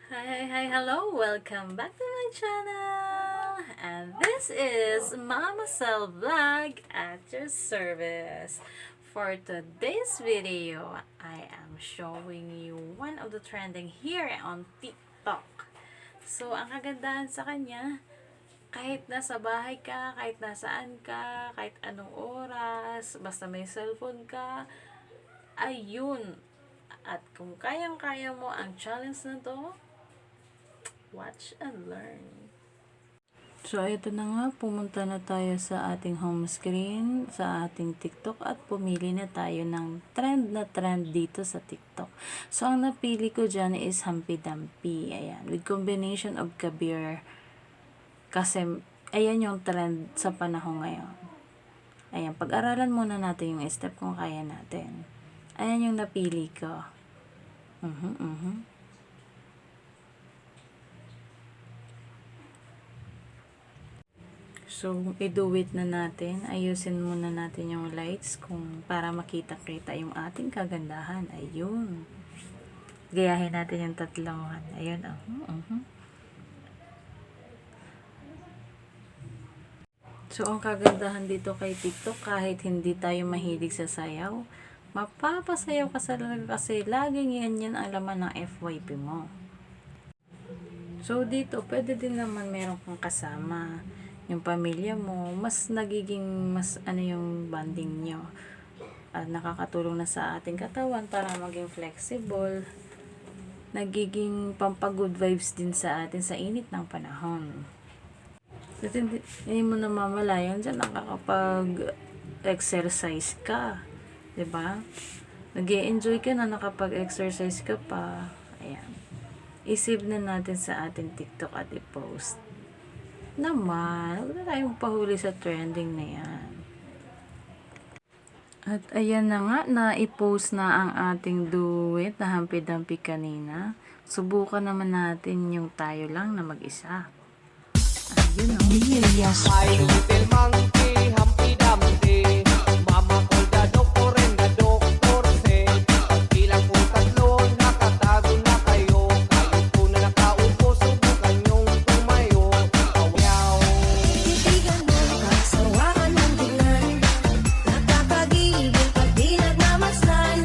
Hello, welcome back to my channel, and this is Mama Cell Vlog at your service. For today's video, I am showing you one of the trending here on TikTok. So, ang kagandahan sa kanya, kahit nasa bahay ka, kahit nasaan ka, kahit anong oras, basta may cellphone ka, ayun. At kung kayang-kaya mo ang challenge na to, watch and learn. So, ito na nga, pumunta na tayo sa ating home screen, sa ating TikTok, at pumili na tayo ng trend na trend dito sa TikTok. So, ang napili ko dyan is Humpy Dumpy. Ayan, with combination of Kabir. Kasi, ayan yung trend sa panahon ngayon. Ayan, pag-aralan muna natin yung step kung kaya natin. Ayan yung napili ko. So, i-do-it na natin. Ayusin muna natin yung lights kung para makita-kita yung ating kagandahan. Ayun. Gayahin natin yung tatlohan. Ayun. So, ang kagandahan dito kay TikTok, kahit hindi tayo mahilig sa sayaw, mapapasayaw ka talaga kasi laging yan ang laman ng FYP mo. So, dito, pwede din naman meron kang kasama yung pamilya mo, mas nagiging yung bonding nyo. At nakakatulong na sa ating katawan para maging flexible. Nagiging pampagood vibes din sa atin sa init ng panahon. Hindi mo na mamalayan dyan, nakakapag-exercise ka. Diba? Nag-e-enjoy ka na nakapag-exercise ka pa. Ayan. I-save na natin sa ating TikTok at i-post. Naman, huwag na tayong pahuli sa trending na yan. At ayan na nga, na-i-post na ang ating duet na Humpy Dumpy kanina. Subukan naman natin yung tayo lang na mag-isa. Ayun o. My little monkey, Humpy Dumpy, mama called the doctor and the doctor said, pagbilang po tatlo, nakatago na kayo. Kayo po na nakaupo, subukan nyong tumayo. Awaw. Hindi ganun kasawakan ng tingnan, nakakagigil pag di nagmamasdan.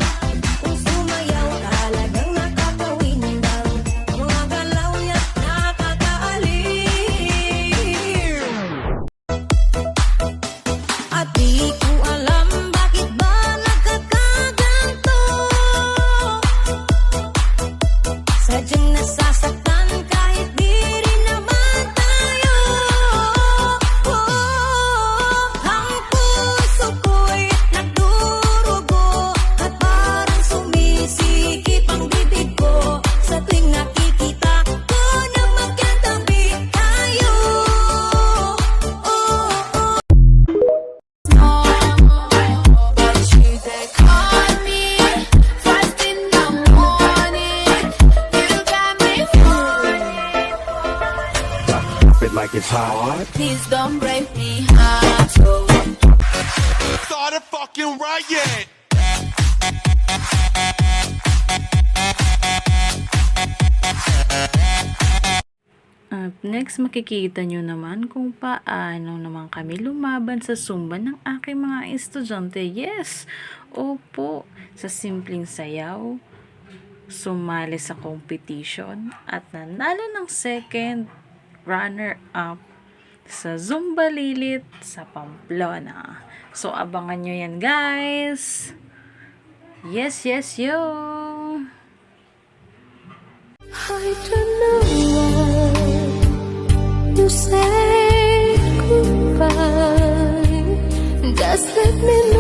Kung sumayaw talagang nakakawindang, mga galaw niya't nakakaaliw. At di ko alam bakit ba nagkakaganto, sadyang nasasaktan kahit di rin naman tayo. Ang puso ko'y nagdurugo at parang sumisikip ang bibig ko sa tuwing nakikita ko na magkatabi tayo. But you they call me first in the morning. You got me falling. Drop it like it's hot. Please don't break me heart. Start a fucking riot. At next, makikita nyo naman kung paano naman kami lumaban sa Zumba ng aking mga estudyante. Yes! Opo! Sa simpleng sayaw, sumali sa competition, at nanalo ng second runner-up sa Zumba Lilit sa Pamplona. So, abangan nyo yan, guys! Yes, yo! I don't know why you say goodbye. Just let me